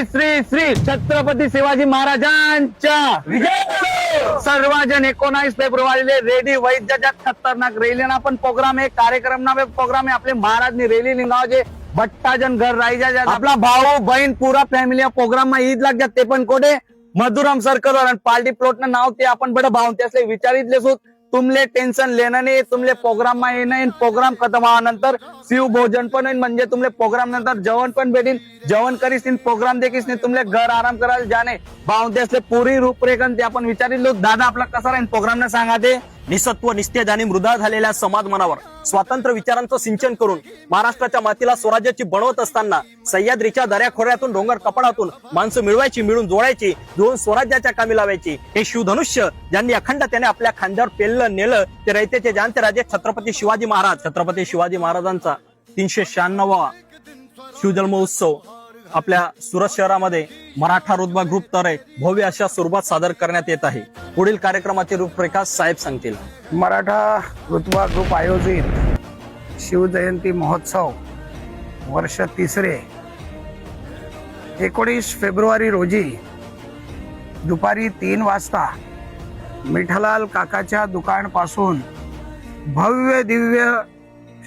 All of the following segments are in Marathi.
श्री श्री छत्रपती शिवाजी महाराजांच्या सर्वजन 19 फेब्रुवारीला रेडी वैद्यच्या खतरनाक रैलीना पण प्रोग्राम आहे, कार्यक्रम ना प्रोग्राम आहे. आपले महाराजनी रैली निघावजे भट्टाजन घर राहायच्या आपला भाऊ बहीण पुरा फॅमिली प्रोग्राम मा ईद लागतात. ते पण कोठे मधुराम सर्कल वर पार्टी प्लॉट ना नाव ते आपण बडं भाव त्यासले विचारितले सुत तुमले टेन्शन लेणं नाही. तुमले प्रोग्राम मा येणं प्रोग्राम खतम व्हानंतर शिव भोजन पण होईल, म्हणजे तुमले प्रोग्राम नंतर जेवण पण भेटेल. जेवण करीस प्रोग्राम देखीस नाही तुमले घर आराम करायला जाणे भाव त्यासले पुरी रूपरेखन ते आपण विचारिलो. दादा आपला कसा राहील प्रोग्राम न सांगा ते. निसत्व निस्तेज आणि मृदा झालेल्या समाज मनावर स्वातंत्र्य विचारांचं सिंचन करून महाराष्ट्राच्या मातीला स्वराज्याची बनवत असताना सह्याद्रीच्या दऱ्याखोऱ्यातून डोंगर कपाडातून माणसं मिळवायची, मिळून जोडायची, जोडून स्वराज्याच्या कामी लावायची. हे शिवधनुष्य ज्यांनी अखंडतेने आपल्या खांद्यावर पेललं नेलं ते रयतेचे जाणते राजे छत्रपती शिवाजी महाराज. छत्रपती शिवाजी महाराजांचा 396वा शिवजन्मोत्सव आपल्या सुरत शहरामध्ये मराठा रुतबा ग्रुप तर्फे भव्य अशा स्वरूपात सादर करण्यात येत आहे. पुढील कार्यक्रमाची रूपरेखा साहेब सांगतील. मराठा रुतबा ग्रुप आयोजित शिवजयंती महोत्सव वर्ष तिसरे 19 फेब्रुवारी रोजी दुपारी 3 वाजता मिठालाल काकाच्या दुकानपासून भव्य दिव्य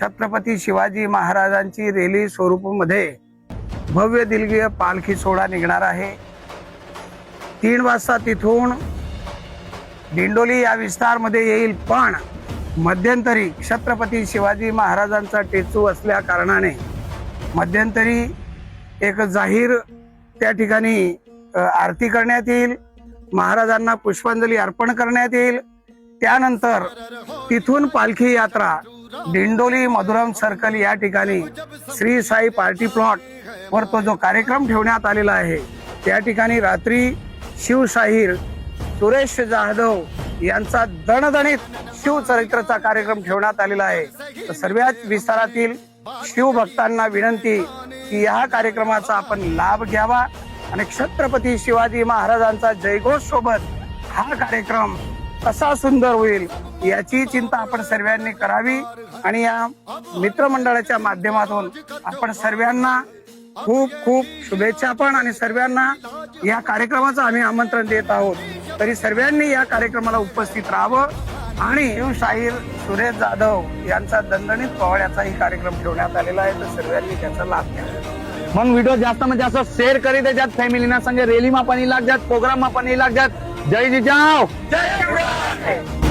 छत्रपती शिवाजी महाराजांची रॅली स्वरूपामध्ये भव्य दिव्य पालखी सोहळा निघणार आहे. 3 वाजता तिथून दिंडोली या विस्तारमध्ये येईल, पण मध्यंतरी छत्रपती शिवाजी महाराजांचा टेचू असल्या कारणाने मध्यंतरी एक जाहीर त्या ठिकाणी आरती करण्यात येईल, महाराजांना पुष्पांजली अर्पण करण्यात येईल. त्यानंतर तिथून पालखी यात्रा दिंडोली मधुराम सर्कल या ठिकाणी श्री साई पार्टी प्लॉट वर तो जो कार्यक्रम ठेवण्यात आलेला आहे त्या ठिकाणी रात्री शिवशाहीर सुरेश जाधव यांचा दणदणीत शिवचरित्राचा कार्यक्रम ठेवण्यात आलेला आहे. तर सर्वच विस्तारातील शिवभक्तांना विनंती की या कार्यक्रमाचा आपण लाभ घ्यावा आणि छत्रपती शिवाजी महाराजांचा जयघोष सोबत हा कार्यक्रम कसा सुंदर होईल याची चिंता आपण सर्वांनी करावी. आणि या मित्रमंडळाच्या माध्यमातून आपण सर्वांना खूप खूप शुभेच्छा पण आणि सर्वांना या कार्यक्रमाचं आम्ही आमंत्रण देत आहोत. तरी सर्वांनी या कार्यक्रमाला उपस्थित राहावं आणि शिवशाहीर सुरेश जाधव यांचा दणदणीत पोवाड्याचाही कार्यक्रम ठेवण्यात आलेला आहे, तर सर्वांनी त्याचा लाभ घ्यावा. मग व्हिडिओ जास्त म्हणजे जास्त शेअर करी द्यात फॅमिलीना संगे रॅली मा पण लाग जात, प्रोग्राम मा पण लाग जात. जय जिजाऊ जय